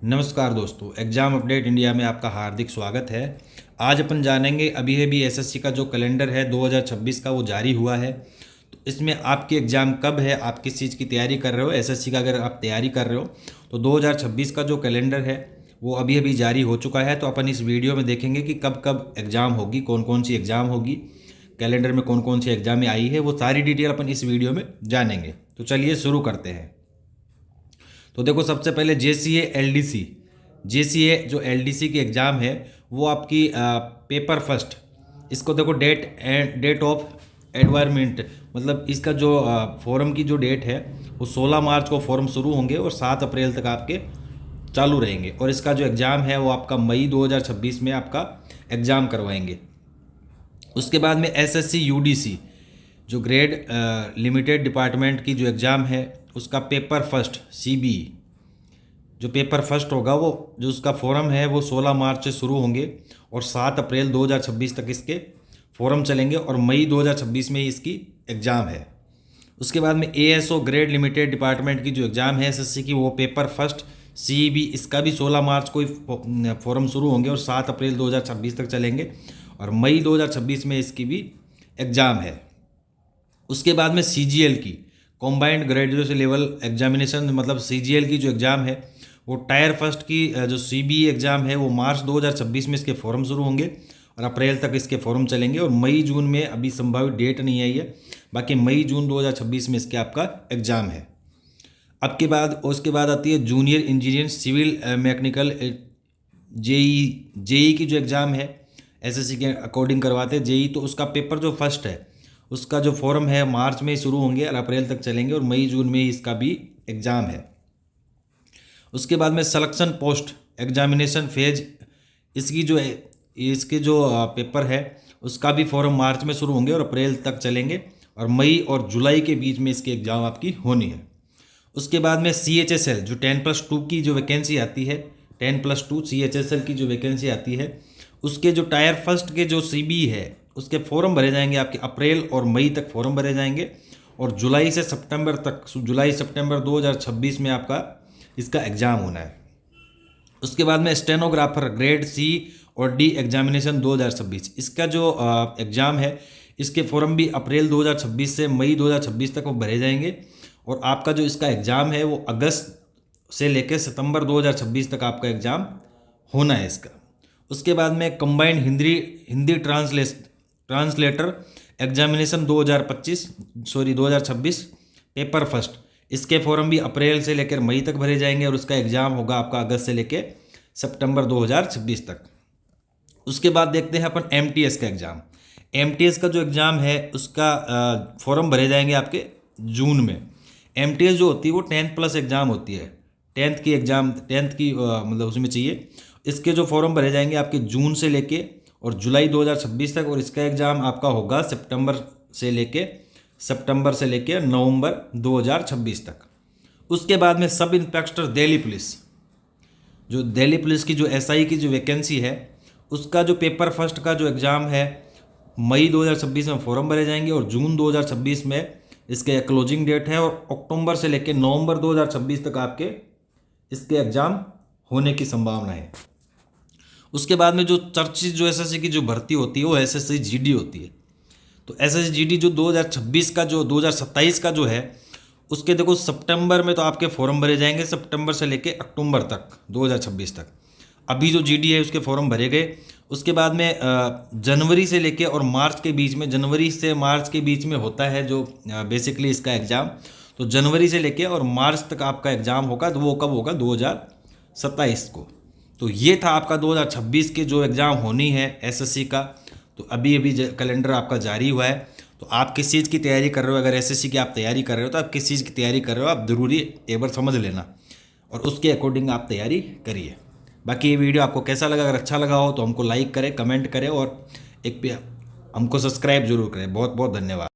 नमस्कार दोस्तों, exam update India में आपका हार्दिक स्वागत है। आज अपन जानेंगे अभी एसएससी का जो कैलेंडर है 2026 का वो जारी हुआ है। तो इसमें आपकी एग्ज़ाम कब है, आप किस चीज़ की तैयारी कर रहे हो। एसएससी का अगर आप तैयारी कर रहे हो तो 2026 का जो कैलेंडर है वो अभी जारी हो चुका है। तो अपन इस वीडियो में देखेंगे कि कब कब एग्ज़ाम होगी, कौन कौन सी एग्ज़ाम होगी, कैलेंडर में कौन कौन सी एग्ज़ामें आई है, वो सारी डिटेल अपन इस वीडियो में जानेंगे। तो चलिए शुरू करते हैं। तो देखो, सबसे पहले जेसीए एलडीसी, जेसीए जो एलडीसी की एग्ज़ाम है वो आपकी पेपर फर्स्ट, इसको देखो डेट ऑफ एडवायरमेंट, मतलब इसका जो फॉरम की जो डेट है वो 16 मार्च को फॉरम शुरू होंगे और 7 अप्रैल तक आपके चालू रहेंगे। और इसका जो एग्ज़ाम है वो आपका मई 2026 में आपका एग्ज़ाम करवाएंगे। उसके बाद में एसएससी यूडीसी जो ग्रेड लिमिटेड डिपार्टमेंट की जो एग्ज़ाम है उसका पेपर फर्स्ट सीबीई, जो पेपर फर्स्ट होगा वो जो उसका फॉरम है वो 16 मार्च से शुरू होंगे और 7 अप्रैल 2026 तक इसके फॉरम चलेंगे और मई 2026 में ही इसकी एग्ज़ाम है। उसके बाद में एएसओ ग्रेड लिमिटेड डिपार्टमेंट की जो एग्ज़ाम है एसएससी की, वो पेपर फर्स्ट सीईबी, इसका भी 16 मार्च को ही फॉरम शुरू होंगे और 7 अप्रैल 2026 तक चलेंगे और मई 2026 में इसकी भी एग्ज़ाम है। उसके बाद में सीजीएल की कॉम्बाइंड ग्रेजुएट लेवल एग्जामिनेशन, मतलब सीजीएल की जो एग्ज़ाम है वो टायर फर्स्ट की जो सीबीई एग्ज़ाम है वो मार्च 2026 में इसके फॉरम शुरू होंगे और अप्रैल तक इसके फॉरम चलेंगे और मई जून में, अभी संभावित डेट नहीं आई है, बाकी मई जून 2026 में इसके आपका एग्ज़ाम है। अब के बाद उसके बाद आती है junior engineer civil mechanical JE की जो एग्ज़ाम है एसएससी के अकॉर्डिंग करवाते हैं जेई। तो उसका पेपर जो फर्स्ट है उसका जो फॉरम है मार्च में शुरू होंगे और अप्रैल तक चलेंगे और मई जून में ही इसका भी एग्ज़ाम है। उसके बाद में सिलेक्शन पोस्ट एग्जामिनेशन फेज, इसकी जो इसके जो पेपर है उसका भी फॉरम मार्च में शुरू होंगे और अप्रैल तक चलेंगे और मई और जुलाई के बीच में इसकी एग्ज़ाम आपकी होनी है। उसके बाद में CHSL जो 10+2 की जो वैकेंसी आती है, 10+2 CHSL की जो वैकेंसी आती है उसके जो टायर फर्स्ट के जो CB है उसके फॉर्म भरे जाएंगे आपके अप्रैल और मई तक फॉर्म भरे जाएंगे और जुलाई से सितंबर तक, जुलाई सितंबर 2026 में आपका इसका एग्ज़ाम होना है। उसके बाद में स्टेनोग्राफर ग्रेड C और D एग्जामिनेशन 2026, इसका जो एग्ज़ाम है इसके फॉर्म भी अप्रैल 2026 से मई 2026 तक वो भरे जाएंगे और आपका जो इसका एग्ज़ाम है वो अगस्त से लेकर सितंबर 2026 तक आपका एग्ज़ाम होना है इसका। उसके बाद में combined Hindi translator examination 2026 paper first, इसके फॉर्म भी अप्रैल से लेकर मई तक भरे जाएंगे और उसका एग्ज़ाम होगा आपका अगस्त से लेकर सितंबर 2026 तक। उसके बाद देखते हैं अपन MTS का एग्ज़ाम। MTS का जो एग्ज़ाम है उसका फॉर्म भरे जाएंगे आपके जून में। MTS जो होती है वो 10+ एग्ज़ाम होती है, 10th की एग्ज़ाम, 10th की मतलब उसमें चाहिए। इसके जो फॉर्म भरे जाएंगे आपके जून से लेके और जुलाई 2026 तक और इसका एग्ज़ाम आपका होगा सितंबर से लेके नवंबर 2026 तक। उसके बाद में सब इंस्पेक्टर दिल्ली पुलिस, जो दिल्ली पुलिस की जो SI की जो वैकेंसी है उसका जो पेपर फर्स्ट का जो एग्ज़ाम है मई 2026 में फॉर्म भरे जाएंगे और जून 2026 में इसके क्लोजिंग डेट है और अक्टूबर से लेकर नवंबर 2026 तक आपके इसके एग्ज़ाम होने की संभावना है। उसके बाद में जो चर्चित जो एसएससी की जो भर्ती होती है वो SSC GD होती है। तो SSC GD जो 2026 का जो 2027 का जो है उसके देखो सितंबर में तो आपके फॉर्म भरे जाएंगे, सितंबर से लेके अक्टूबर तक 2026 तक। अभी जो GD है उसके फॉर्म भरे गए। उसके बाद में जनवरी से लेके और मार्च के बीच में, जनवरी से मार्च के बीच में होता है जो बेसिकली इसका एग्ज़ाम। तो जनवरी से लेके और मार्च तक आपका एग्ज़ाम होगा। तो वो कब होगा? 2027 को। तो ये था आपका 2026 के जो एग्ज़ाम होनी है एसएससी का। तो अभी कैलेंडर आपका जारी हुआ है। तो आप किस चीज़ की तैयारी कर रहे हो, अगर एसएससी की आप तैयारी कर रहे हो तो आप किस चीज़ की तैयारी कर रहे हो आप ज़रूरी एक बार समझ लेना और उसके अकॉर्डिंग आप तैयारी करिए। बाकी ये वीडियो आपको कैसा लगा, अगर अच्छा लगा हो तो हमको लाइक करें, कमेंट करें और एक हमको सब्सक्राइब जरूर करें। बहुत बहुत धन्यवाद।